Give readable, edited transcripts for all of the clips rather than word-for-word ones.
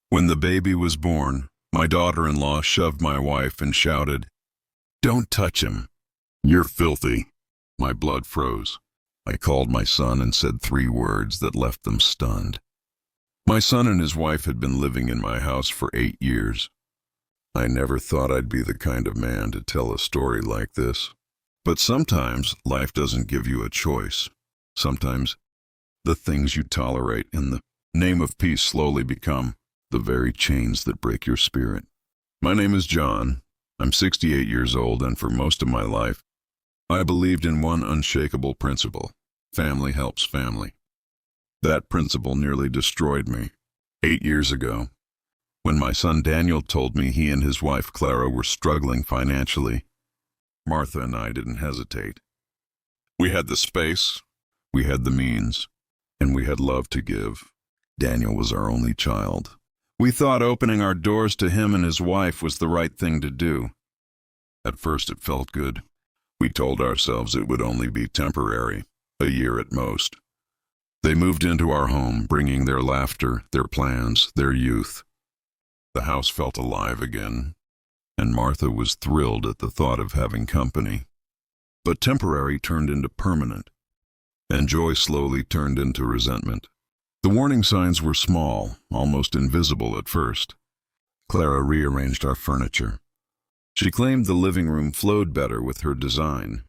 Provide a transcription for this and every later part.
When the baby was born, my daughter-in-law shoved my wife and shouted, "Don't touch him. You're filthy." My blood froze. I called my son and said 3 words that left them stunned. My son and his wife had been living in my house for 8 years. I never thought I'd be the kind of man to tell a story like this. But sometimes life doesn't give you a choice. Sometimes the things you tolerate in the name of peace slowly become the very chains that break your spirit. My name is John. I'm 68 years old, and for most of my life, I believed in one unshakable principle: family helps family. That principle nearly destroyed me 8 years ago, when my son Daniel told me he and his wife Clara were struggling financially. Martha and I didn't hesitate. We had the space, we had the means, and we had love to give. Daniel was our only child. We thought opening our doors to him and his wife was the right thing to do. At first it felt good. We told ourselves it would only be temporary, a year at most. They moved into our home, bringing their laughter, their plans, their youth. The house felt alive again, and Martha was thrilled at the thought of having company. But temporary turned into permanent, and joy slowly turned into resentment. The warning signs were small, almost invisible at first. Clara rearranged our furniture. She claimed the living room flowed better with her design.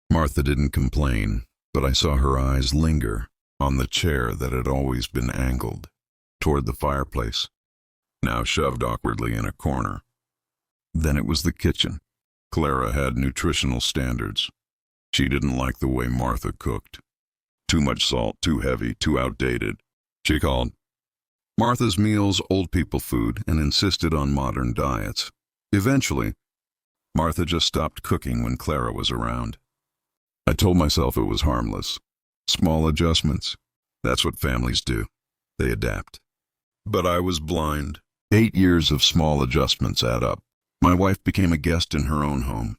Martha didn't complain, but I saw her eyes linger on the chair that had always been angled toward the fireplace, now shoved awkwardly in a corner. Then it was the kitchen. Clara had nutritional standards. She didn't like the way Martha cooked. Too much salt, too heavy, too outdated. She called Martha's meals old people food and insisted on modern diets. Eventually, Martha just stopped cooking when Clara was around. I told myself it was harmless. Small adjustments. That's what families do. They adapt. But I was blind. 8 years of small adjustments add up. My wife became a guest in her own home.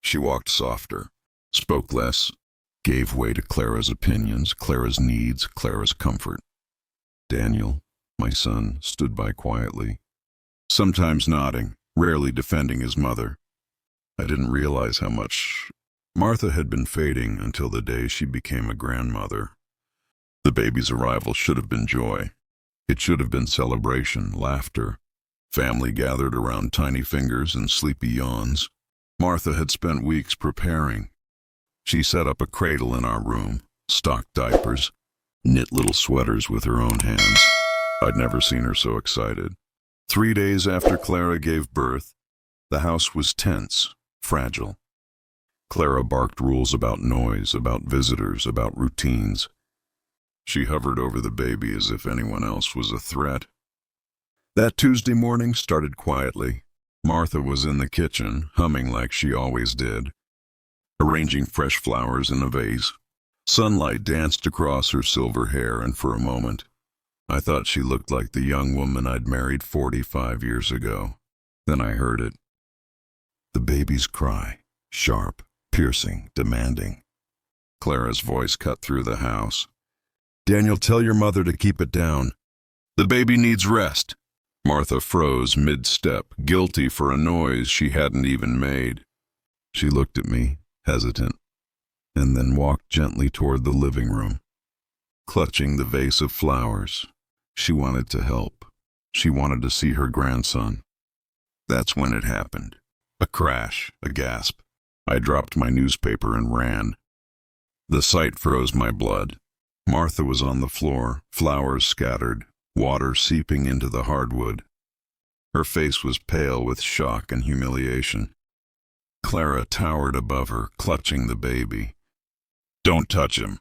She walked softer, spoke less, gave way to Clara's opinions, Clara's needs, Clara's comfort. Daniel, my son, stood by quietly, sometimes nodding, rarely defending his mother. I didn't realize how much Martha had been fading until the day she became a grandmother. The baby's arrival should have been joy. It should have been celebration, laughter. Family gathered around tiny fingers and sleepy yawns. Martha had spent weeks preparing. She set up a cradle in our room, stocked diapers, knit little sweaters with her own hands. I'd never seen her so excited. 3 days after Clara gave birth, the house was tense, fragile. Clara barked rules about noise, about visitors, about routines. She hovered over the baby as if anyone else was a threat. That Tuesday morning started quietly. Martha was in the kitchen, humming like she always did, arranging fresh flowers in a vase. Sunlight danced across her silver hair, and for a moment, I thought she looked like the young woman I'd married 45 years ago. Then I heard it. The baby's cry, sharp, piercing, demanding. Clara's voice cut through the house. "Daniel, tell your mother to keep it down. The baby needs rest." Martha froze mid-step, guilty for a noise she hadn't even made. She looked at me, hesitant, and then walked gently toward the living room, clutching the vase of flowers. She wanted to help. She wanted to see her grandson. That's when it happened. A crash, a gasp. I dropped my newspaper and ran. The sight froze my blood. Martha was on the floor, flowers scattered, water seeping into the hardwood. Her face was pale with shock and humiliation. Clara towered above her, clutching the baby. "Don't touch him."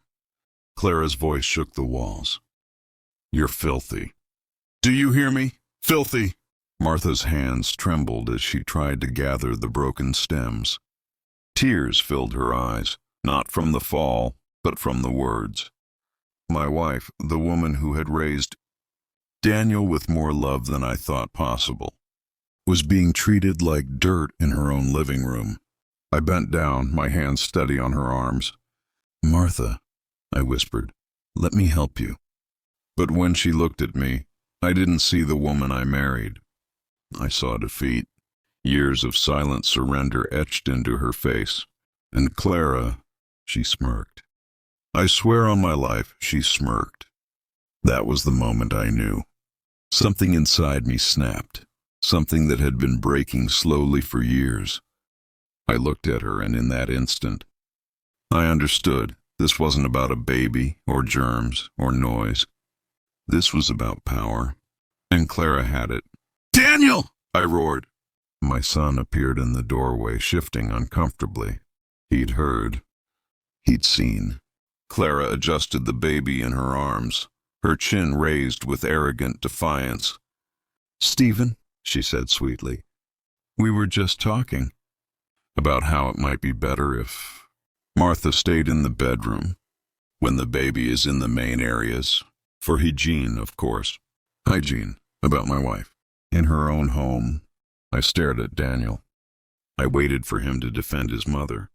Clara's voice shook the walls. "You're filthy. Do you hear me? Filthy!" Martha's hands trembled as she tried to gather the broken stems. Tears filled her eyes, not from the fall, but from the words. My wife, the woman who had raised Daniel with more love than I thought possible, was being treated like dirt in her own living room. I bent down, my hands steady on her arms. "Martha," I whispered, "let me help you." But when she looked at me, I didn't see the woman I married. I saw defeat, years of silent surrender etched into her face. And Clara, she smirked. I swear on my life, she smirked. That was the moment I knew. Something inside me snapped, something that had been breaking slowly for years. I looked at her, and in that instant, I understood this wasn't about a baby, or germs, or noise. This was about power, and Clara had it. "Daniel!" I roared. My son appeared in the doorway, shifting uncomfortably. He'd heard. He'd seen. Clara adjusted the baby in her arms, her chin raised with arrogant defiance. "Stephen," she said sweetly, "we were just talking about how it might be better if Martha stayed in the bedroom when the baby is in the main areas, for hygiene, of course. Hygiene, about my wife. In her own home." I stared at Daniel. I waited for him to defend his mother,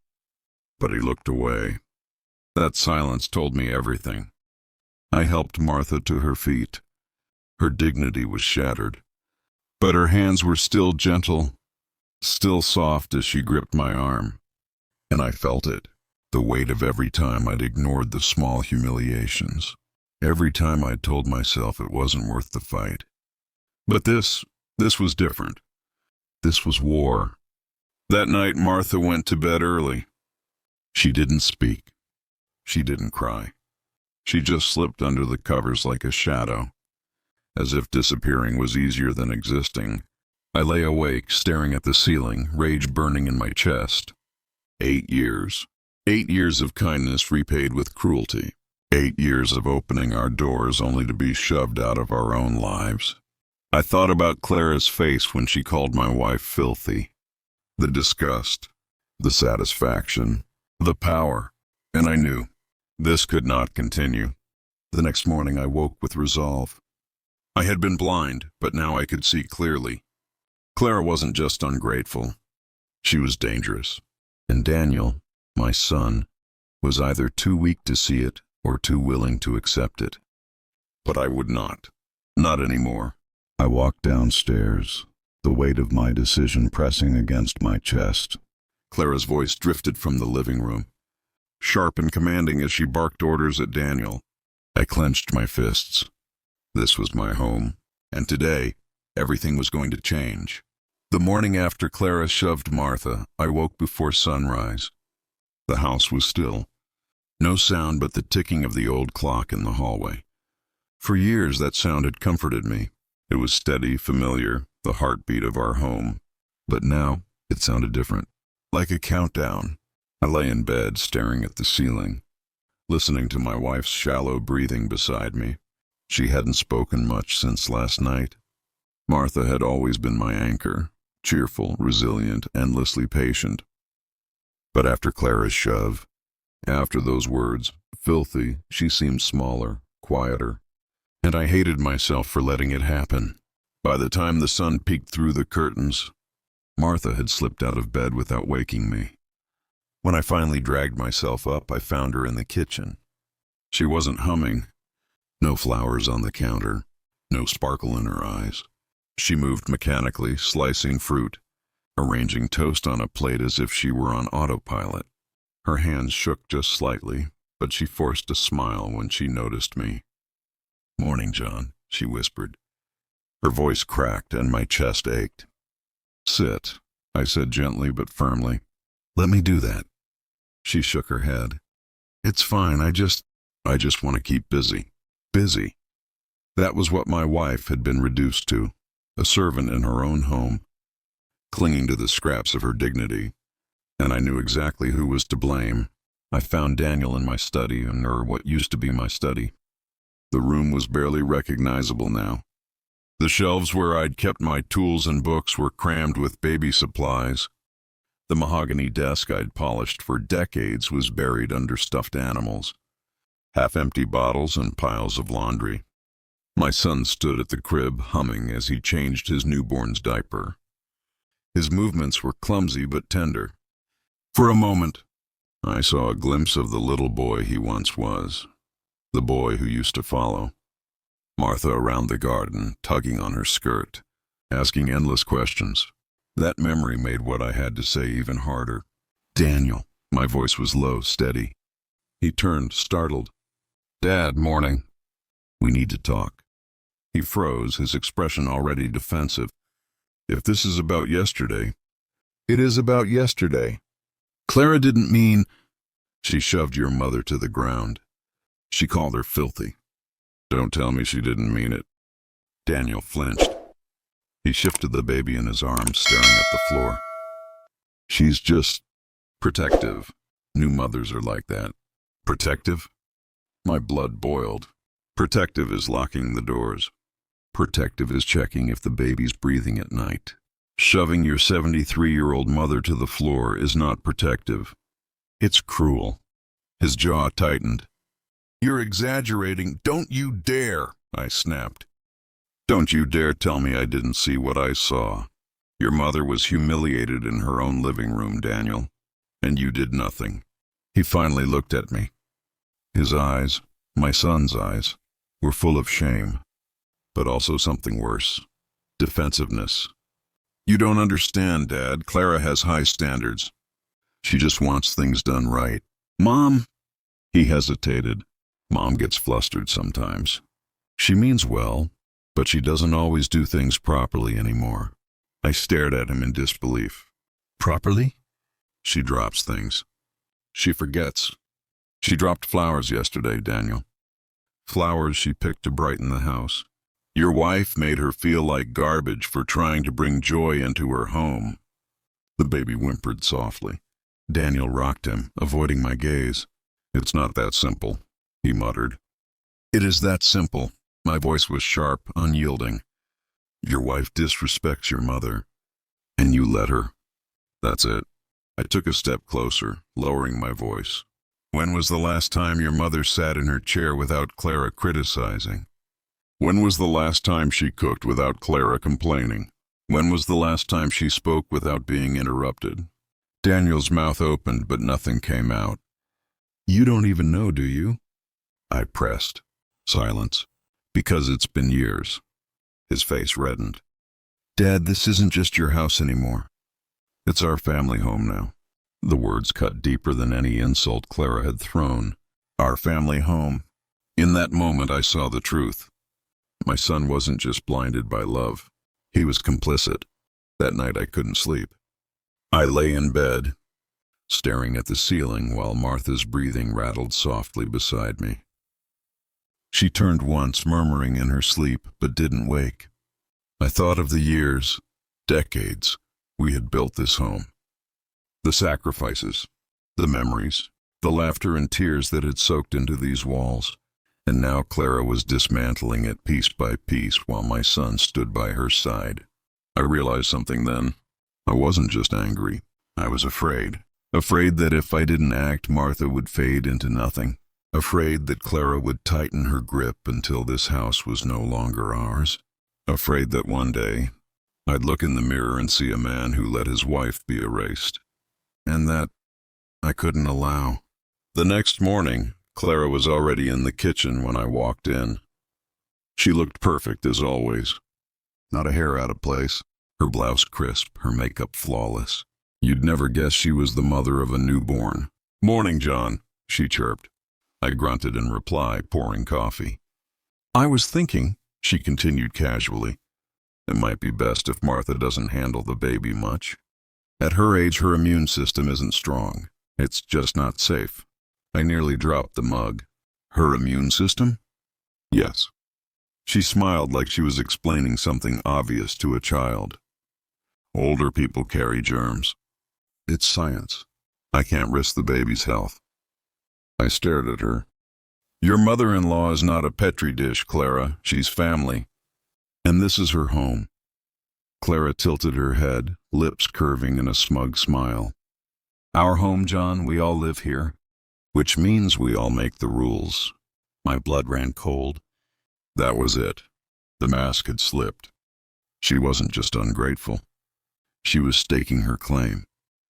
but he looked away. That silence told me everything. I helped Martha to her feet. Her dignity was shattered, but her hands were still gentle, still soft as she gripped my arm. And I felt it, the weight of every time I'd ignored the small humiliations, every time I'd told myself it wasn't worth the fight. But this was different. This was war. That night Martha went to bed early. She didn't speak. She didn't cry. She just slipped under the covers like a shadow, as if disappearing was easier than existing. I lay awake, staring at the ceiling, rage burning in my chest. 8 years. 8 years of kindness repaid with cruelty. 8 years of opening our doors only to be shoved out of our own lives. I thought about Clara's face when she called my wife filthy. The disgust, the satisfaction, the power, and I knew this could not continue. The next morning I woke with resolve. I had been blind, but now I could see clearly. Clara wasn't just ungrateful. She was dangerous. And Daniel, my son, was either too weak to see it or too willing to accept it. But I would not. Not anymore. I walked downstairs, the weight of my decision pressing against my chest. Clara's voice drifted from the living room, sharp and commanding as she barked orders at Daniel. I clenched my fists. This was my home, and today, everything was going to change. The morning after Clara shoved Martha, I woke before sunrise. The house was still. No sound but the ticking of the old clock in the hallway. For years that sound had comforted me. It was steady, familiar, the heartbeat of our home. But now, it sounded different, like a countdown. I lay in bed, staring at the ceiling, listening to my wife's shallow breathing beside me. She hadn't spoken much since last night. Martha had always been my anchor, cheerful, resilient, endlessly patient. But after Clara's shove, after those words, filthy, she seemed smaller, quieter. And I hated myself for letting it happen. By the time the sun peeked through the curtains, Martha had slipped out of bed without waking me. When I finally dragged myself up, I found her in the kitchen. She wasn't humming. No flowers on the counter, no sparkle in her eyes. She moved mechanically, slicing fruit, arranging toast on a plate as if she were on autopilot. Her hands shook just slightly, but she forced a smile when she noticed me. "Morning, John," she whispered. Her voice cracked and my chest ached. "Sit," I said gently but firmly. "Let me do that." She shook her head. "It's fine, I just want to keep busy." Busy. That was what my wife had been reduced to, a servant in her own home, clinging to the scraps of her dignity. And I knew exactly who was to blame. I found Daniel in my study, or what used to be my study. The room was barely recognizable now. The shelves where I'd kept my tools and books were crammed with baby supplies. The mahogany desk I'd polished for decades was buried under stuffed animals, half-empty bottles and piles of laundry. My son stood at the crib, humming as he changed his newborn's diaper. His movements were clumsy but tender. For a moment, I saw a glimpse of the little boy he once was, the boy who used to follow. Martha around the garden, tugging on her skirt, asking endless questions. That memory made what I had to say even harder. Daniel. My voice was low, steady. He turned, startled. Dad, morning. We need to talk. He froze, his expression already defensive. If this is about yesterday, it is about yesterday. Clara didn't mean... She shoved your mother to the ground. She called her filthy. Don't tell me she didn't mean it. Daniel flinched. He shifted the baby in his arms, staring at the floor. She's just protective. New mothers are like that. Protective? My blood boiled. Protective is locking the doors. Protective is checking if the baby's breathing at night. Shoving your 73-year-old mother to the floor is not protective. It's cruel. His jaw tightened. You're exaggerating. Don't you dare, I snapped. Don't you dare tell me I didn't see what I saw. Your mother was humiliated in her own living room, Daniel, and you did nothing. He finally looked at me. His eyes, my son's eyes, were full of shame, but also something worse. Defensiveness. You don't understand, Dad. Clara has high standards. She just wants things done right. Mom! He hesitated. Mom gets flustered sometimes. She means well, but she doesn't always do things properly anymore. I stared at him in disbelief. Properly? She drops things. She forgets. She dropped flowers yesterday, Daniel. Flowers she picked to brighten the house. Your wife made her feel like garbage for trying to bring joy into her home. The baby whimpered softly. Daniel rocked him, avoiding my gaze. It's not that simple, he muttered. It is that simple. My voice was sharp, unyielding. Your wife disrespects your mother, and you let her. That's it. I took a step closer, lowering my voice. When was the last time your mother sat in her chair without Clara criticizing? When was the last time she cooked without Clara complaining? When was the last time she spoke without being interrupted? Daniel's mouth opened, but nothing came out. You don't even know, do you? I pressed. Silence. Because it's been years. His face reddened. Dad, this isn't just your house anymore. It's our family home now. The words cut deeper than any insult Clara had thrown. Our family home. In that moment, I saw the truth. My son wasn't just blinded by love. He was complicit. That night I couldn't sleep. I lay in bed, staring at the ceiling while Martha's breathing rattled softly beside me. She turned once, murmuring in her sleep, but didn't wake. I thought of the years, decades, we had built this home. The sacrifices, the memories, the laughter and tears that had soaked into these walls. And now Clara was dismantling it piece by piece while my son stood by her side. I realized something then. I wasn't just angry. I was afraid. Afraid that if I didn't act, Martha would fade into nothing. Afraid that Clara would tighten her grip until this house was no longer ours. Afraid that one day, I'd look in the mirror and see a man who let his wife be erased. And that I couldn't allow. The next morning, Clara was already in the kitchen when I walked in. She looked perfect as always. Not a hair out of place. Her blouse crisp, her makeup flawless. You'd never guess she was the mother of a newborn. Morning, John, she chirped. I grunted in reply, pouring coffee. I was thinking, she continued casually, it might be best if Martha doesn't handle the baby much. At her age, her immune system isn't strong. It's just not safe. I nearly dropped the mug. Her immune system? Yes. She smiled like she was explaining something obvious to a child. Older people carry germs. It's science. I can't risk the baby's health. I stared at her. Your mother-in-law is not a petri dish, Clara. She's family. And this is her home. Clara tilted her head, lips curving in a smug smile. Our home, John, we all live here. Which means we all make the rules. My blood ran cold. That was it. The mask had slipped. She wasn't just ungrateful. She was staking her claim.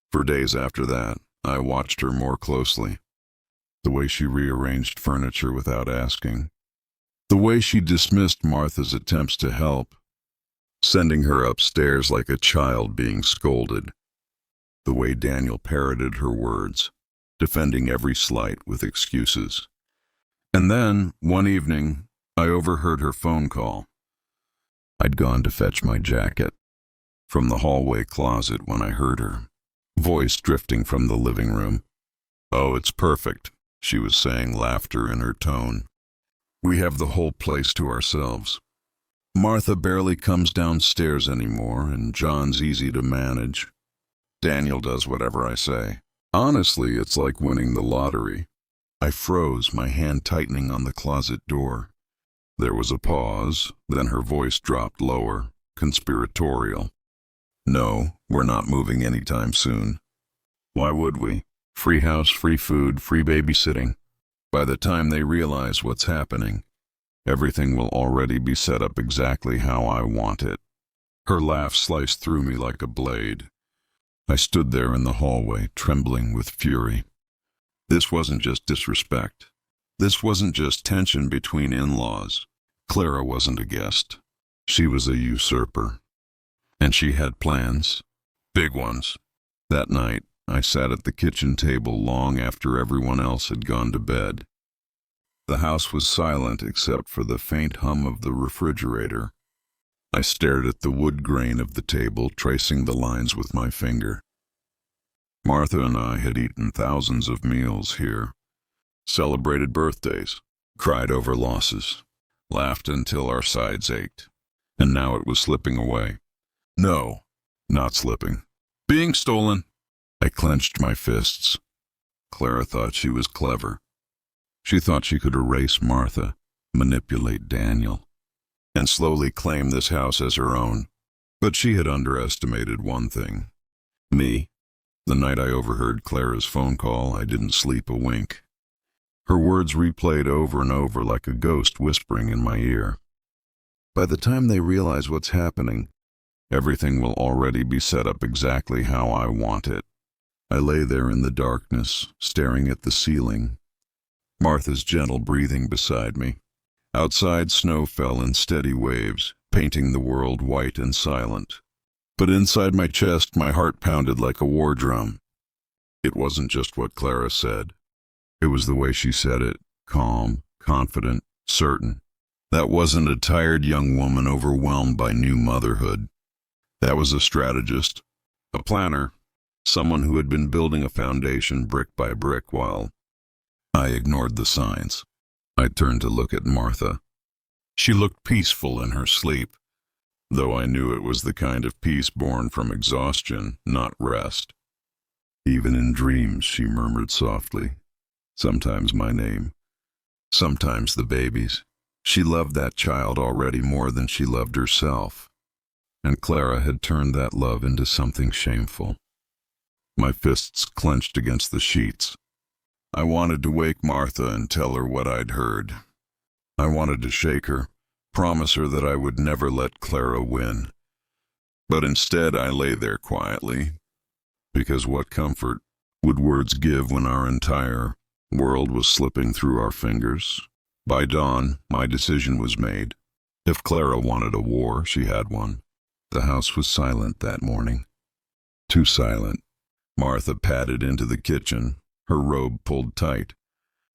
For days after that, I watched her more closely. The way she rearranged furniture without asking. The way she dismissed Martha's attempts to help, sending her upstairs like a child being scolded. The way Daniel parroted her words, defending every slight with excuses. And then, one evening, I overheard her phone call. I'd gone to fetch my jacket from the hallway closet when I heard her voice drifting from the living room. "Oh, it's perfect," she was saying, laughter in her tone. "We have the whole place to ourselves. Martha barely comes downstairs anymore, and John's easy to manage. Daniel does whatever I say. Honestly, it's like winning the lottery." I froze, my hand tightening on the closet door. There was a pause, then her voice dropped lower, conspiratorial. "No, we're not moving anytime soon. Why would we? Free house, free food, free babysitting. By the time they realize what's happening, everything will already be set up exactly how I want it." Her laugh sliced through me like a blade. I stood there in the hallway, trembling with fury. This wasn't just disrespect. This wasn't just tension between in-laws. Clara wasn't a guest. She was a usurper. And she had plans. Big ones. That night, I sat at the kitchen table long after everyone else had gone to bed. The house was silent except for the faint hum of the refrigerator. I stared at the wood grain of the table, tracing the lines with my finger. Martha and I had eaten thousands of meals here, celebrated birthdays, cried over losses, laughed until our sides ached, and now it was slipping away. No, not slipping. Being stolen. I clenched my fists. Clara thought she was clever. She thought she could erase Martha, manipulate Daniel, and slowly claim this house as her own. But she had underestimated one thing. Me. The night I overheard Clara's phone call, I didn't sleep a wink. Her words replayed over and over like a ghost whispering in my ear. By the time they realize what's happening, everything will already be set up exactly how I want it. I lay there in the darkness, staring at the ceiling. Martha's gentle breathing beside me. Outside, snow fell in steady waves, painting the world white and silent. But inside my chest, my heart pounded like a war drum. It wasn't just what Clara said. It was the way she said it, calm, confident, certain. That wasn't a tired young woman overwhelmed by new motherhood. That was a strategist, a planner, someone who had been building a foundation brick by brick while I ignored the signs. I turned to look at Martha. She looked peaceful in her sleep, though I knew it was the kind of peace born from exhaustion, not rest. Even in dreams, she murmured softly, sometimes my name, sometimes the baby's. She loved that child already more than she loved herself, and Clara had turned that love into something shameful. My fists clenched against the sheets. I wanted to wake Martha and tell her what I'd heard. I wanted to shake her, promise her that I would never let Clara win. But instead I lay there quietly, because what comfort would words give when our entire world was slipping through our fingers? By dawn, my decision was made. If Clara wanted a war, she had one. The house was silent that morning. Too silent. Martha padded into the kitchen, her robe pulled tight,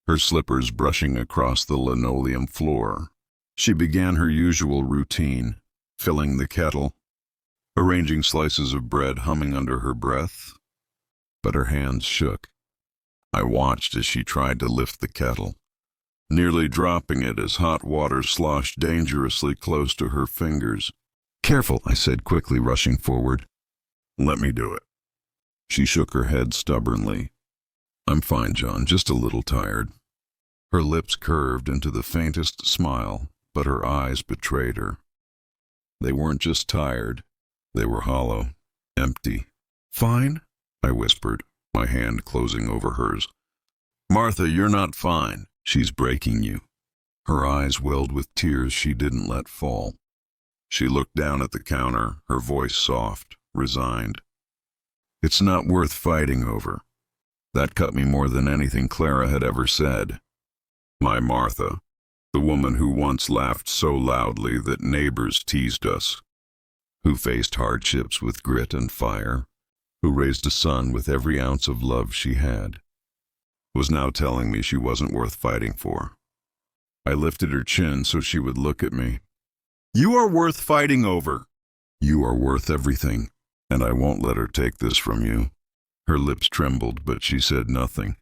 her slippers brushing across the linoleum floor. She began her usual routine, filling the kettle, arranging slices of bread, humming under her breath. But her hands shook. I watched as she tried to lift the kettle, nearly dropping it as hot water sloshed dangerously close to her fingers. "Careful," I said quickly, rushing forward. "Let me do it." She shook her head stubbornly. "I'm fine, John, just a little tired." Her lips curved into the faintest smile, but her eyes betrayed her. They weren't just tired, they were hollow, empty. "Fine?" I whispered, my hand closing over hers. "Martha, you're not fine. She's breaking you." Her eyes welled with tears she didn't let fall. She looked down at the counter, her voice soft, resigned. "It's not worth fighting over." That cut me more than anything Clara had ever said. My Martha. The woman who once laughed so loudly that neighbors teased us, who faced hardships with grit and fire, who raised a son with every ounce of love she had, was now telling me she wasn't worth fighting for. I lifted her chin so she would look at me. You are worth fighting over. You are worth everything, and I won't let her take this from you. Her lips trembled, but she said nothing.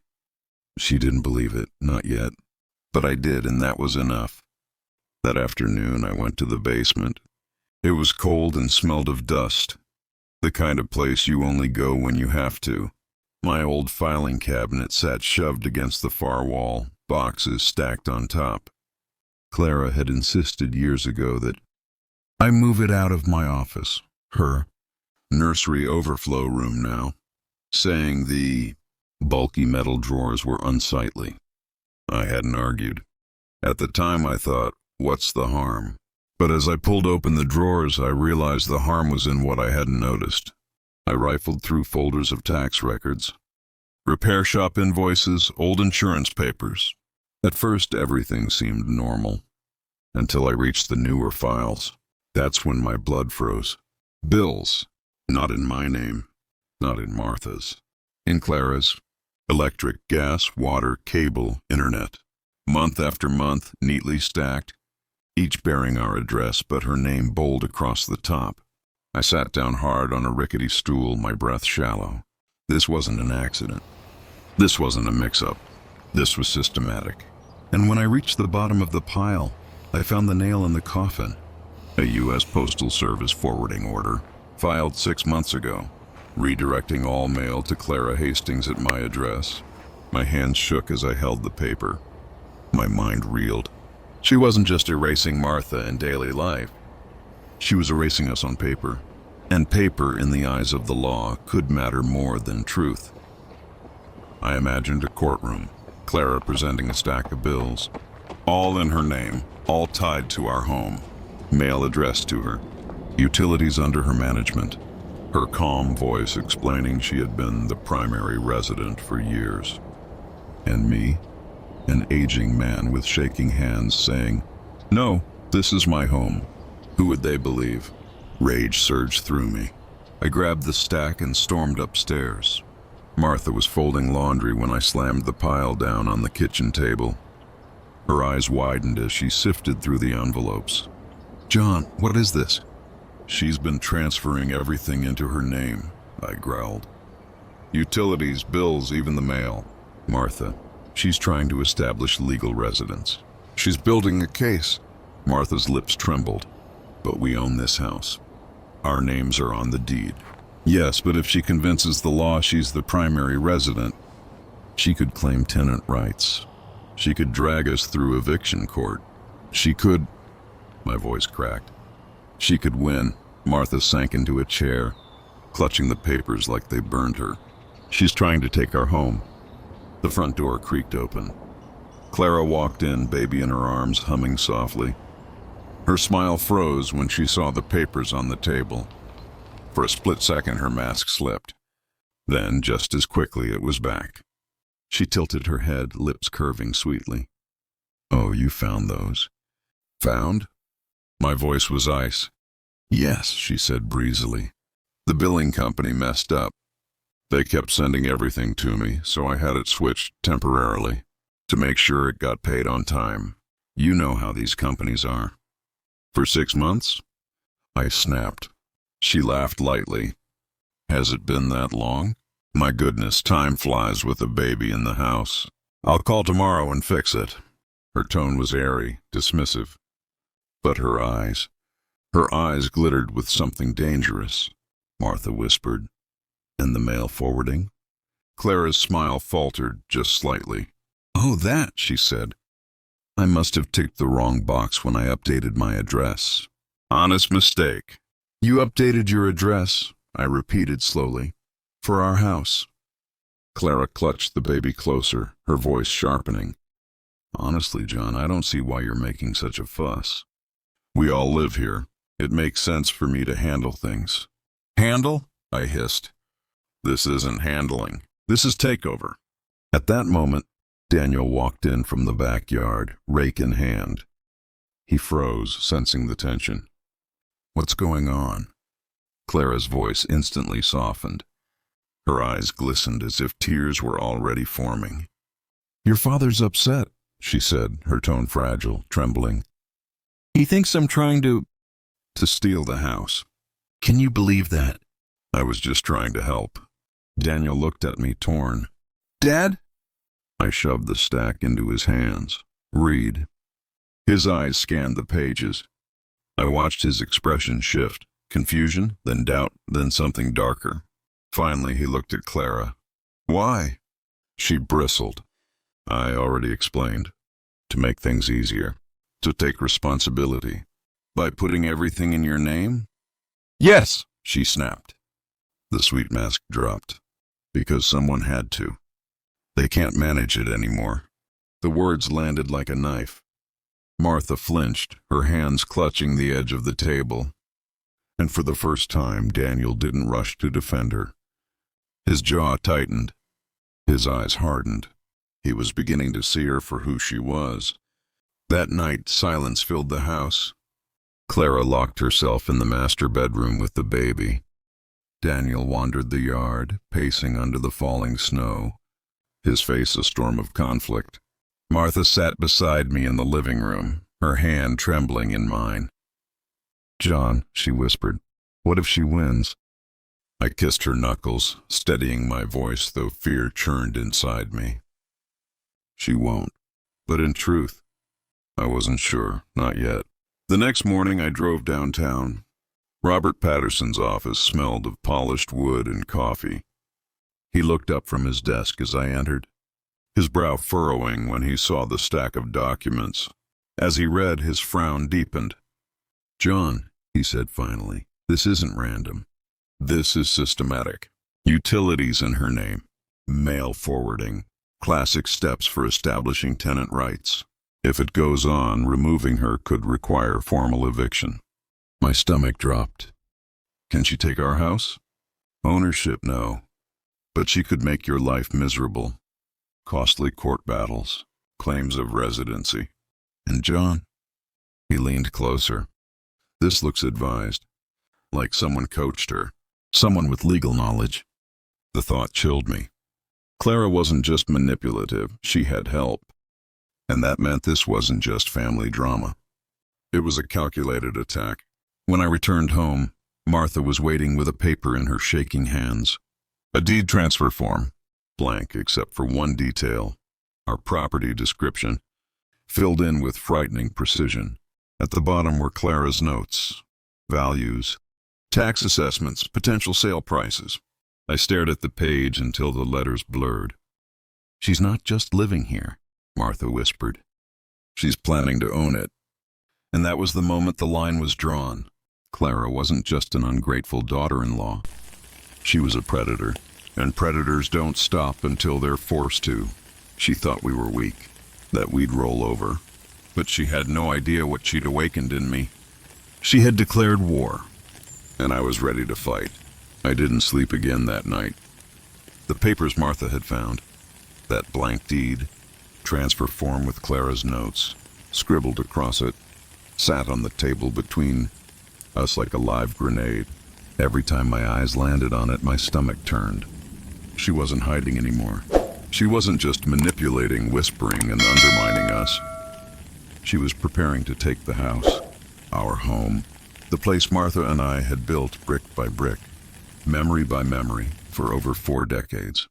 She didn't believe it, not yet. But I did, and that was enough. That afternoon, I went to the basement. It was cold and smelled of dust, the kind of place you only go when you have to. My old filing cabinet sat shoved against the far wall, boxes stacked on top. Clara had insisted years ago that I move it out of my office, her nursery overflow room now, saying the bulky metal drawers were unsightly. I hadn't argued. At the time I thought, what's the harm? But as I pulled open the drawers, I realized the harm was in what I hadn't noticed. I rifled through folders of tax records, repair shop invoices, old insurance papers. At first, everything seemed normal, until I reached the newer files. That's when my blood froze. Bills, not in my name, not in Martha's, in Clara's. Electric, gas, water, cable, internet. Month after month, neatly stacked, each bearing our address but her name bold across the top. I sat down hard on a rickety stool, my breath shallow. This wasn't an accident. This wasn't a mix-up. This was systematic. And when I reached the bottom of the pile, I found the nail in the coffin. A U.S. Postal Service forwarding order, filed 6 months ago, redirecting all mail to Clara Hastings at my address. My hands shook as I held the paper. My mind reeled. She wasn't just erasing Martha in daily life. She was erasing us on paper. And paper, in the eyes of the law, could matter more than truth. I imagined a courtroom, Clara presenting a stack of bills, all in her name, all tied to our home, mail addressed to her, utilities under her management, her calm voice explaining she had been the primary resident for years. And me, an aging man with shaking hands, saying, "No, this is my home." Who would they believe? Rage surged through me. I grabbed the stack and stormed upstairs. Martha was folding laundry when I slammed the pile down on the kitchen table. Her eyes widened as she sifted through the envelopes. "John, what is this?" "She's been transferring everything into her name," I growled. "Utilities, bills, even the mail." "Martha, she's trying to establish legal residence. She's building a case." Martha's lips trembled. "But we own this house. Our names are on the deed." "Yes, but if she convinces the law she's the primary resident, she could claim tenant rights. She could drag us through eviction court. She could..." My voice cracked. "She could win." Martha sank into a chair, clutching the papers like they burned her. "She's trying to take our home." The front door creaked open. Clara walked in, baby in her arms, humming softly. Her smile froze when she saw the papers on the table. For a split second, her mask slipped. Then, just as quickly, it was back. She tilted her head, lips curving sweetly. "Oh, you found those." "Found?" My voice was ice. "Yes," she said breezily. "The billing company messed up. They kept sending everything to me, so I had it switched temporarily to make sure it got paid on time. You know how these companies are." "For 6 months?" I snapped. She laughed lightly. "Has it been that long?" "My goodness, time flies with a baby in the house. I'll call tomorrow and fix it." Her tone was airy, dismissive. But her eyes glittered with something dangerous. Martha whispered, "And the mail forwarding?" Clara's smile faltered just slightly. "Oh, that," she said. "I must have ticked the wrong box when I updated my address." "Honest mistake." "You updated your address," I repeated slowly, "for our house." Clara clutched the baby closer, her voice sharpening. "Honestly, John, I don't see why you're making such a fuss. We all live here. It makes sense for me to handle things." "Handle?" I hissed. "This isn't handling. This is takeover." At that moment, Daniel walked in from the backyard, rake in hand. He froze, sensing the tension. "What's going on?" Clara's voice instantly softened. Her eyes glistened as if tears were already forming. "Your father's upset," she said, her tone fragile, trembling. "He thinks I'm trying to steal the house." "Can you believe that?" "I was just trying to help." Daniel looked at me, torn. "Dad?" I shoved the stack into his hands. "Read." His eyes scanned the pages. I watched his expression shift. Confusion, then doubt, then something darker. Finally, he looked at Clara. "Why?" She bristled. "I already explained. To make things easier. To take responsibility. By putting everything in your name?" "Yes," she snapped. The sweet mask dropped. "Because someone had to. They can't manage it anymore." The words landed like a knife. Martha flinched, her hands clutching the edge of the table. And for the first time, Daniel didn't rush to defend her. His jaw tightened. His eyes hardened. He was beginning to see her for who she was. That night, silence filled the house. Clara locked herself in the master bedroom with the baby. Daniel wandered the yard, pacing under the falling snow, his face a storm of conflict. Martha sat beside me in the living room, her hand trembling in mine. "John," she whispered, "what if she wins?" I kissed her knuckles, steadying my voice, though fear churned inside me. "She won't." But in truth, I wasn't sure, not yet. The next morning I drove downtown. Robert Patterson's office smelled of polished wood and coffee. He looked up from his desk as I entered, his brow furrowing when he saw the stack of documents. As he read, his frown deepened. "John," he said finally, "this isn't random. This is systematic. Utilities in her name. Mail forwarding. Classic steps for establishing tenant rights. If it goes on, removing her could require formal eviction." My stomach dropped. "Can she take our house?" "Ownership, no. But she could make your life miserable. Costly court battles, claims of residency. And John?" He leaned closer. "This looks advised. Like someone coached her. Someone with legal knowledge." The thought chilled me. Clara wasn't just manipulative, she had help. And that meant this wasn't just family drama. It was a calculated attack. When I returned home, Martha was waiting with a paper in her shaking hands. A deed transfer form, blank except for one detail, our property description, filled in with frightening precision. At the bottom were Clara's notes, values, tax assessments, potential sale prices. I stared at the page until the letters blurred. "She's not just living here," Martha whispered. "She's planning to own it." And that was the moment the line was drawn. Clara wasn't just an ungrateful daughter-in-law. She was a predator, and predators don't stop until they're forced to. She thought we were weak, that we'd roll over. But she had no idea what she'd awakened in me. She had declared war, and I was ready to fight. I didn't sleep again that night. The papers Martha had found, that blank deed, transfer form with Clara's notes, scribbled across it, sat on the table between us like a live grenade. Every time my eyes landed on it, my stomach turned. She wasn't hiding anymore. She wasn't just manipulating, whispering, and undermining us. She was preparing to take the house, our home, the place Martha and I had built brick by brick, memory by memory, for over 4 decades.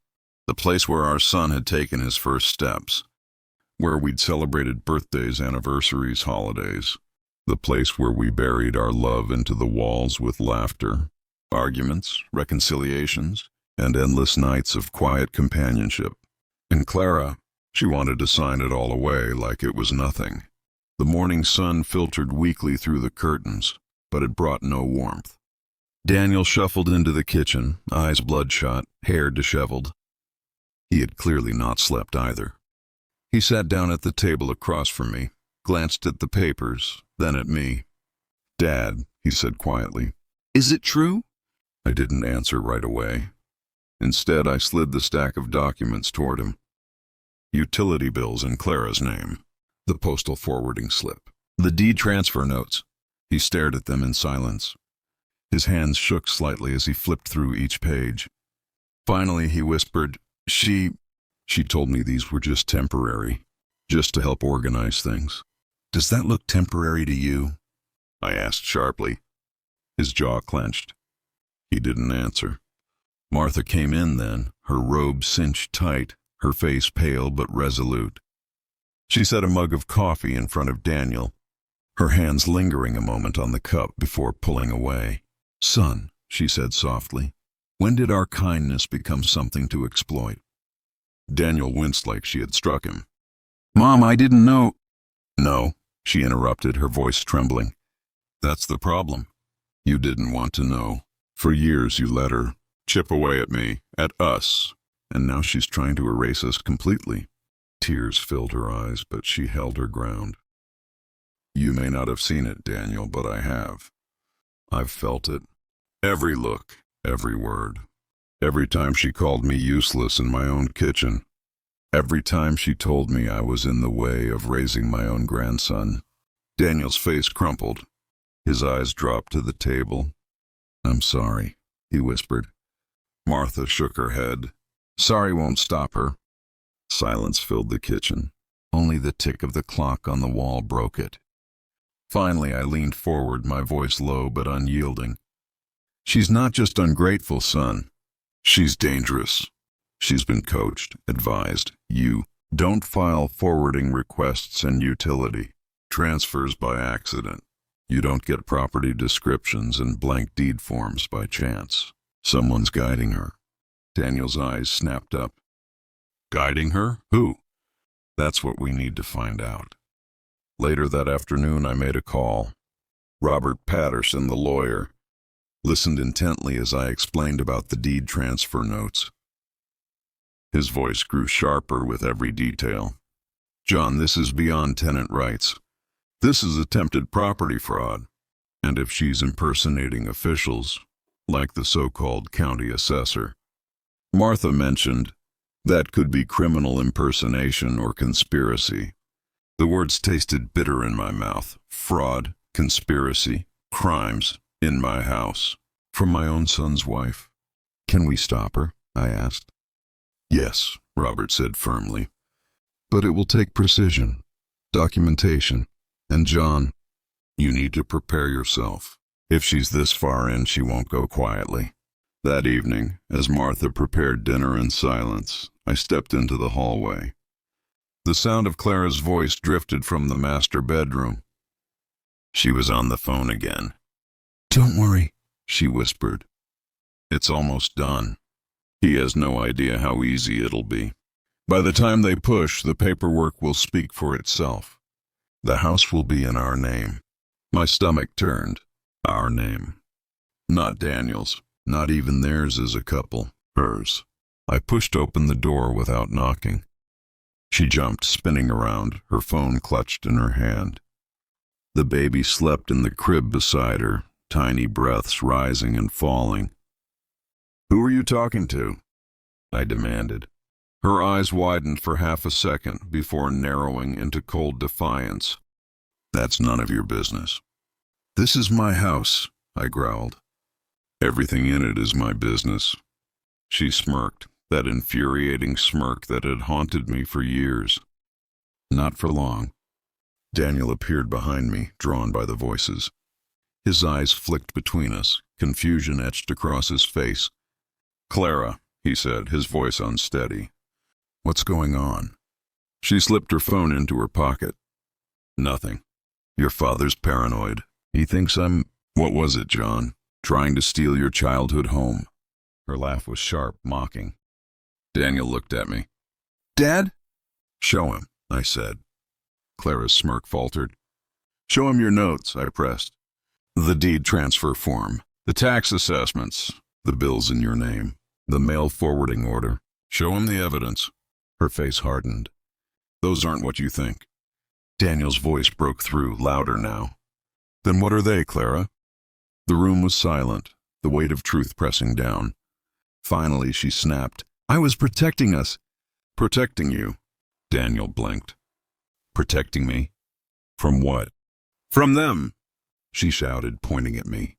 The place where our son had taken his first steps, where we'd celebrated birthdays, anniversaries, holidays. The place where we buried our love into the walls with laughter, arguments, reconciliations, and endless nights of quiet companionship. And Clara, she wanted to sign it all away like it was nothing. The morning sun filtered weakly through the curtains, but it brought no warmth. Daniel shuffled into the kitchen, eyes bloodshot, hair disheveled. He had clearly not slept either. He sat down at the table across from me, glanced at the papers, then at me. "Dad," he said quietly, "is it true?" I didn't answer right away. Instead, I slid the stack of documents toward him. utility bills in Clara's name, the postal forwarding slip, the deed transfer notes. He stared at them in silence. His hands shook slightly as he flipped through each page. Finally, he whispered, She told me these were just temporary, just to help organize things. Does that look temporary to you? I asked sharply. His jaw clenched. He didn't answer. Martha came in then, her robe cinched tight, her face pale but resolute. She set a mug of coffee in front of Daniel, her hands lingering a moment on the cup before pulling away. Son, she said softly, when did our kindness become something to exploit? Daniel winced like she had struck him. Mom, I didn't know. No, she interrupted, her voice trembling. That's the problem. You didn't want to know. For years you let her chip away at me, at us, and now she's trying to erase us completely. Tears filled her eyes, but she held her ground. You may not have seen it, Daniel, but I have. I've felt it. Every look, every word. Every time she called me useless in my own kitchen. Every time she told me I was in the way of raising my own grandson. Daniel's face crumpled. His eyes dropped to the table. I'm sorry, he whispered. Martha shook her head. Sorry won't stop her. Silence filled the kitchen. Only the tick of the clock on the wall broke it. Finally, I leaned forward, my voice low but unyielding. She's not just ungrateful, son. She's dangerous. She's been coached, advised. You don't file forwarding requests and utility transfers by accident. You don't get property descriptions and blank deed forms by chance. Someone's guiding her. Daniel's eyes snapped up. Guiding her? Who? That's what we need to find out. Later that afternoon, I made a call. Robert Patterson, the lawyer, listened intently as I explained about the deed transfer notes. His voice grew sharper with every detail. John, this is beyond tenant rights. This is attempted property fraud. And if she's impersonating officials, like the so-called county assessor, Martha mentioned, that could be criminal impersonation or conspiracy. The words tasted bitter in my mouth. Fraud, conspiracy, crimes, in my house. From my own son's wife. Can we stop her? I asked. Yes, Robert said firmly. But it will take precision, documentation, and John, you need to prepare yourself. If she's this far in, she won't go quietly. That evening, as Martha prepared dinner in silence, I stepped into the hallway. The sound of Clara's voice drifted from the master bedroom. She was on the phone again. Don't worry, she whispered. It's almost done. He has no idea how easy it'll be. By the time they push, the paperwork will speak for itself. The house will be in our name. My stomach turned. Our name. Not Daniel's. Not even theirs as a couple. Hers. I pushed open the door without knocking. She jumped, spinning around, her phone clutched in her hand. The baby slept in the crib beside her, tiny breaths rising and falling. Who are you talking to? I demanded. Her eyes widened for half a second before narrowing into cold defiance. That's none of your business. This is my house, I growled. Everything in it is my business. She smirked, that infuriating smirk that had haunted me for years. Not for long. Daniel appeared behind me, drawn by the voices. His eyes flicked between us, confusion etched across his face. Clara, he said, his voice unsteady. What's going on? She slipped her phone into her pocket. Nothing. Your father's paranoid. He thinks I'm... What was it, John? Trying to steal your childhood home. Her laugh was sharp, mocking. Daniel looked at me. Dad? Show him, I said. Clara's smirk faltered. Show him your notes, I pressed. The deed transfer form, the tax assessments, the bills in your name, the mail forwarding order. Show him the evidence. Her face hardened. Those aren't what you think. Daniel's voice broke through, louder now. Then what are they, Clara? The room was silent, the weight of truth pressing down. Finally, she snapped. I was protecting us. Protecting you. Daniel blinked. Protecting me? From what? From them, she shouted, pointing at me.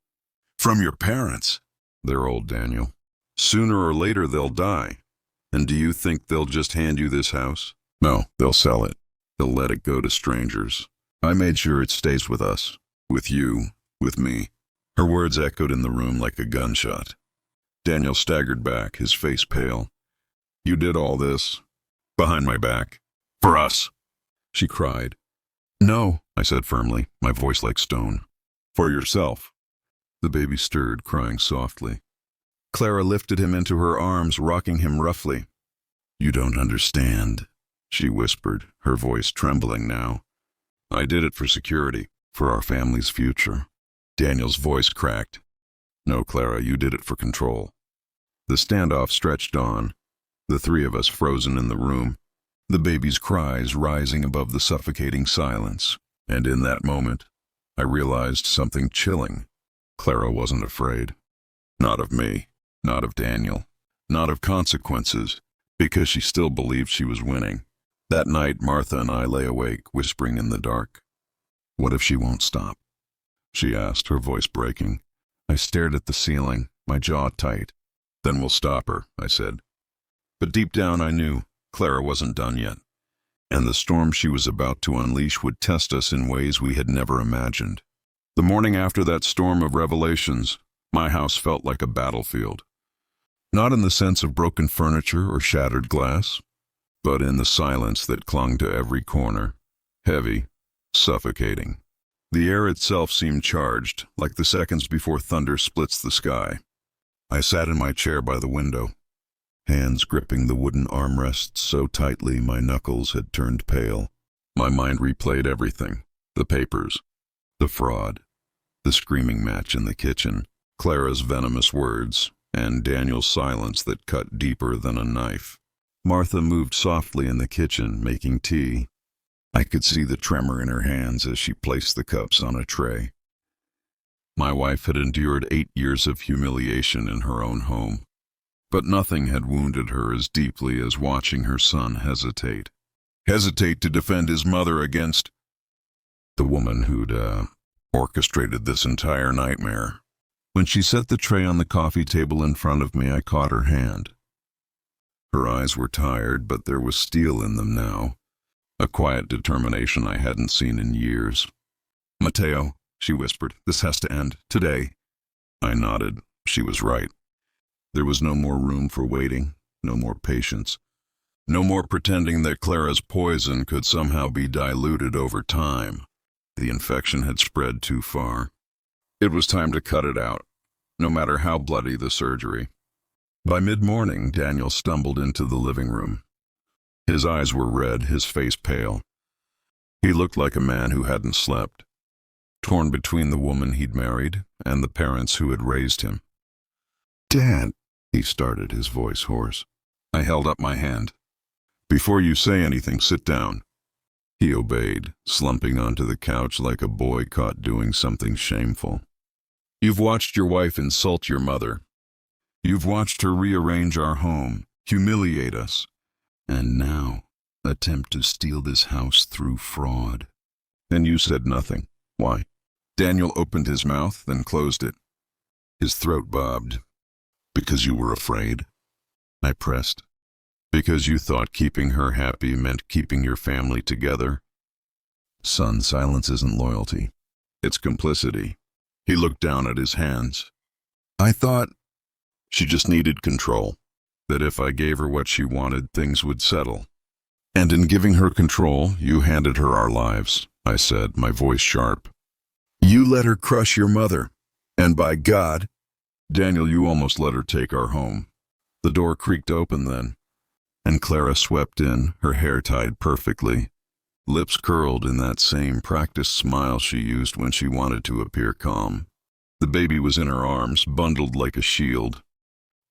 From your parents. They're old, Daniel. Sooner or later they'll die. And do you think they'll just hand you this house? No, they'll sell it. They'll let it go to strangers. I made sure it stays with us. With you. With me. Her words echoed in the room like a gunshot. Daniel staggered back, his face pale. You did all this? Behind my back? For us? She cried. No, I said firmly, my voice like stone. For yourself. The baby stirred, crying softly. Clara lifted him into her arms, rocking him roughly. You don't understand, she whispered, her voice trembling now. I did it for security, for our family's future. Daniel's voice cracked. No, Clara, you did it for control. The standoff stretched on, the three of us frozen in the room, the baby's cries rising above the suffocating silence. And in that moment, I realized something chilling. Clara wasn't afraid. Not of me, not of Daniel, not of consequences, because she still believed she was winning. That night, Martha and I lay awake, whispering in the dark. What if she won't stop? She asked, her voice breaking. I stared at the ceiling, my jaw tight. Then we'll stop her, I said. But deep down I knew Clara wasn't done yet, and the storm she was about to unleash would test us in ways we had never imagined. The morning after that storm of revelations, my house felt like a battlefield. Not in the sense of broken furniture or shattered glass, but in the silence that clung to every corner, heavy, suffocating. The air itself seemed charged, like the seconds before thunder splits the sky. I sat in my chair by the window, hands gripping the wooden armrests so tightly my knuckles had turned pale. My mind replayed everything, the papers, the fraud, the screaming match in the kitchen, Clara's venomous words, and Daniel's silence that cut deeper than a knife. Martha moved softly in the kitchen, making tea. I could see the tremor in her hands as she placed the cups on a tray. My wife had endured 8 years of humiliation in her own home, but nothing had wounded her as deeply as watching her son hesitate. Hesitate to defend his mother against the woman who'd orchestrated this entire nightmare. When she set the tray on the coffee table in front of me, I caught her hand. Her eyes were tired, but there was steel in them now, a quiet determination I hadn't seen in years. Matteo, she whispered, this has to end, today. I nodded. She was right. There was no more room for waiting, no more patience, no more pretending that Clara's poison could somehow be diluted over time. The infection had spread too far. It was time to cut it out, no matter how bloody the surgery. By mid-morning, Daniel stumbled into the living room. His eyes were red, his face pale. He looked like a man who hadn't slept, torn between the woman he'd married and the parents who had raised him. Dad, he started, his voice hoarse. I held up my hand. Before you say anything, sit down. He obeyed, slumping onto the couch like a boy caught doing something shameful. You've watched your wife insult your mother. You've watched her rearrange our home, humiliate us, and now attempt to steal this house through fraud. And you said nothing. Why? Daniel opened his mouth, then closed it. His throat bobbed. Because you were afraid? I pressed. Because you thought keeping her happy meant keeping your family together? Son, silence isn't loyalty. It's complicity. He looked down at his hands. I thought she just needed control, that if I gave her what she wanted, things would settle. And in giving her control, you handed her our lives, I said, my voice sharp. You let her crush your mother, and by God, Daniel, you almost let her take our home. The door creaked open then, and Clara swept in, her hair tied perfectly, lips curled in that same practiced smile she used when she wanted to appear calm. The baby was in her arms, bundled like a shield.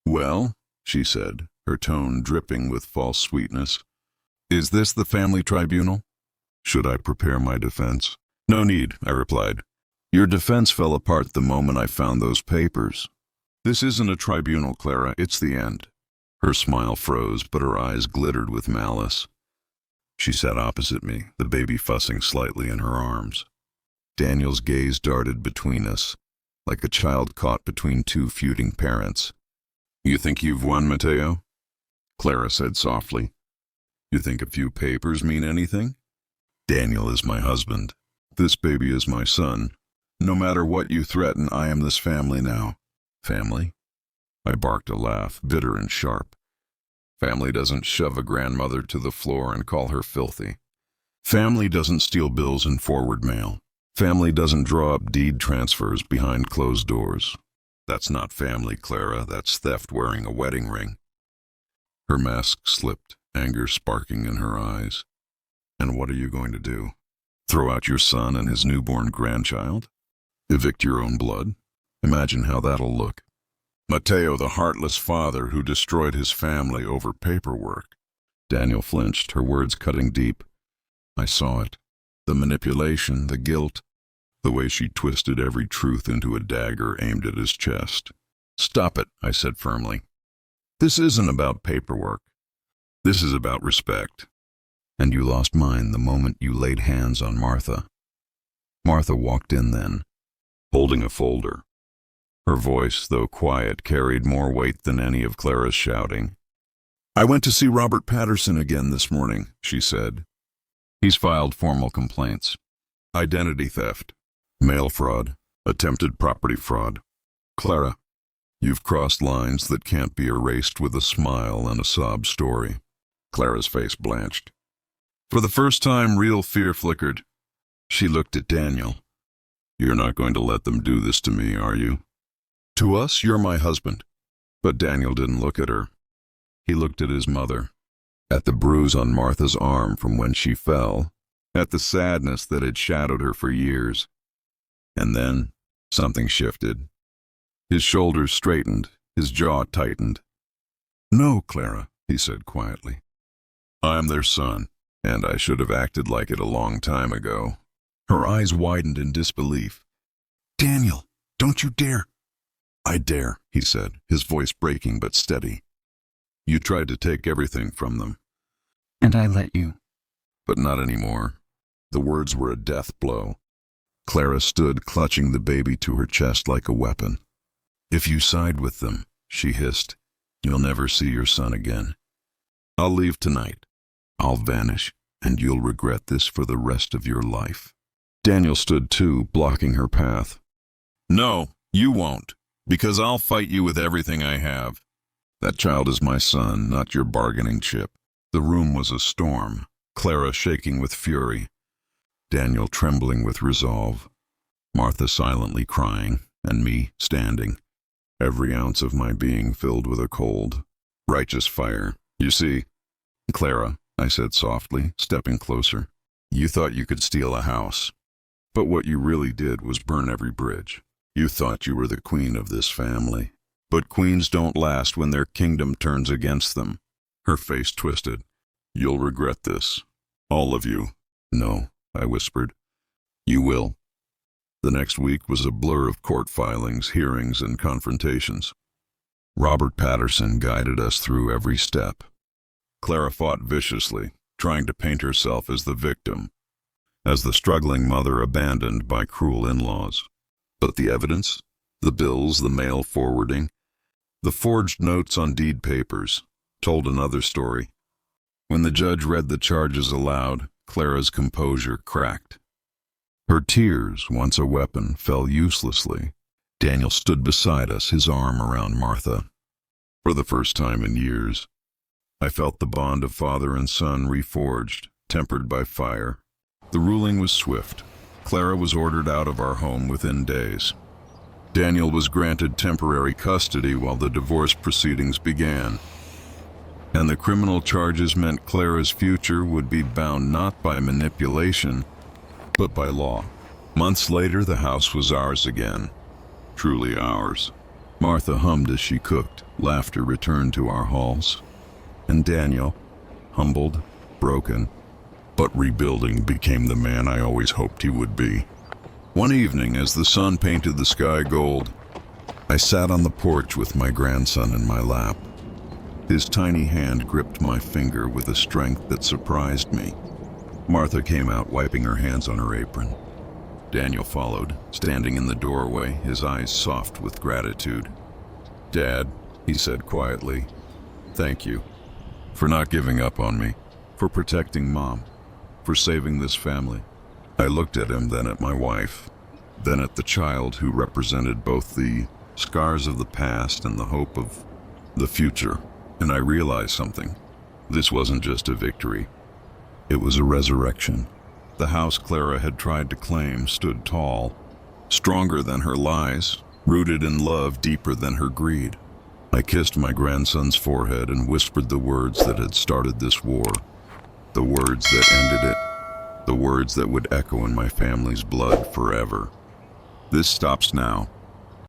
Well, she said, her tone dripping with false sweetness. Is this the family tribunal? Should I prepare my defense? No need, I replied. Your defense fell apart the moment I found those papers. This isn't a tribunal, Clara, it's the end. Her smile froze, but her eyes glittered with malice. She sat opposite me, the baby fussing slightly in her arms. Daniel's gaze darted between us, like a child caught between two feuding parents. "You think you've won, Mateo?" Clara said softly. "You think a few papers mean anything? Daniel is my husband. This baby is my son. No matter what you threaten, I am this family now." "Family?" I barked a laugh, bitter and sharp. Family doesn't shove a grandmother to the floor and call her filthy. Family doesn't steal bills in forward mail. Family doesn't draw up deed transfers behind closed doors. That's not family, Clara. That's theft wearing a wedding ring. Her mask slipped, anger sparking in her eyes. "And what are you going to do? Throw out your son and his newborn grandchild? Evict your own blood? Imagine how that'll look. Mateo, the heartless father who destroyed his family over paperwork." Daniel flinched, her words cutting deep. I saw it. The manipulation, the guilt, the way she twisted every truth into a dagger aimed at his chest. "Stop it," I said firmly. "This isn't about paperwork. This is about respect. And you lost mine the moment you laid hands on Martha." Martha walked in then, holding a folder. Her voice, though quiet, carried more weight than any of Clara's shouting. "I went to see Robert Patterson again this morning," she said. "He's filed formal complaints. Identity theft, mail fraud, attempted property fraud. Clara, you've crossed lines that can't be erased with a smile and a sob story." Clara's face blanched. For the first time, real fear flickered. She looked at Daniel. "You're not going to let them do this to me, are you? To us, you're my husband." But Daniel didn't look at her. He looked at his mother, at the bruise on Martha's arm from when she fell, at the sadness that had shadowed her for years. And then something shifted. His shoulders straightened, his jaw tightened. "No, Clara," he said quietly. "I'm their son, and I should have acted like it a long time ago." Her eyes widened in disbelief. "Daniel, don't you dare." "I dare," he said, his voice breaking but steady. "You tried to take everything from them." "And I let you." "But not anymore." The words were a death blow. Clara stood, clutching the baby to her chest like a weapon. "If you side with them," she hissed, "you'll never see your son again. I'll leave tonight. I'll vanish, and you'll regret this for the rest of your life." Daniel stood too, blocking her path. "No, you won't, because I'll fight you with everything I have. That child is my son, not your bargaining chip." The room was a storm, Clara shaking with fury, Daniel trembling with resolve, Martha silently crying, and me standing, every ounce of my being filled with a cold, righteous fire. "You see, Clara," I said softly, stepping closer, "you thought you could steal a house, but what you really did was burn every bridge. You thought you were the queen of this family, but queens don't last when their kingdom turns against them." Her face twisted. "You'll regret this, all of you." "No," I whispered. "You will." The next week was a blur of court filings, hearings, and confrontations. Robert Patterson guided us through every step. Clara fought viciously, trying to paint herself as the victim, as the struggling mother abandoned by cruel in-laws. But the evidence, the bills, the mail forwarding, the forged notes on deed papers, told another story. When the judge read the charges aloud, Clara's composure cracked. Her tears, once a weapon, fell uselessly. Daniel stood beside us, his arm around Martha. For the first time in years, I felt the bond of father and son reforged, tempered by fire. The ruling was swift. Clara was ordered out of our home within days. Daniel was granted temporary custody while the divorce proceedings began. And the criminal charges meant Clara's future would be bound not by manipulation, but by law. Months later, the house was ours again. Truly ours. Martha hummed as she cooked. Laughter returned to our halls. And Daniel, humbled, broken, but rebuilding, became the man I always hoped he would be. One evening, as the sun painted the sky gold, I sat on the porch with my grandson in my lap. His tiny hand gripped my finger with a strength that surprised me. Martha came out, wiping her hands on her apron. Daniel followed, standing in the doorway, his eyes soft with gratitude. "Dad," he said quietly, "thank you for not giving up on me, for protecting Mom, for saving this family." I looked at him, then at my wife, then at the child who represented both the scars of the past and the hope of the future, and I realized something. This wasn't just a victory. It was a resurrection. The house Clara had tried to claim stood tall, stronger than her lies, rooted in love deeper than her greed. I kissed my grandson's forehead and whispered the words that had started this war, the words that ended it, the words that would echo in my family's blood forever. "This stops now.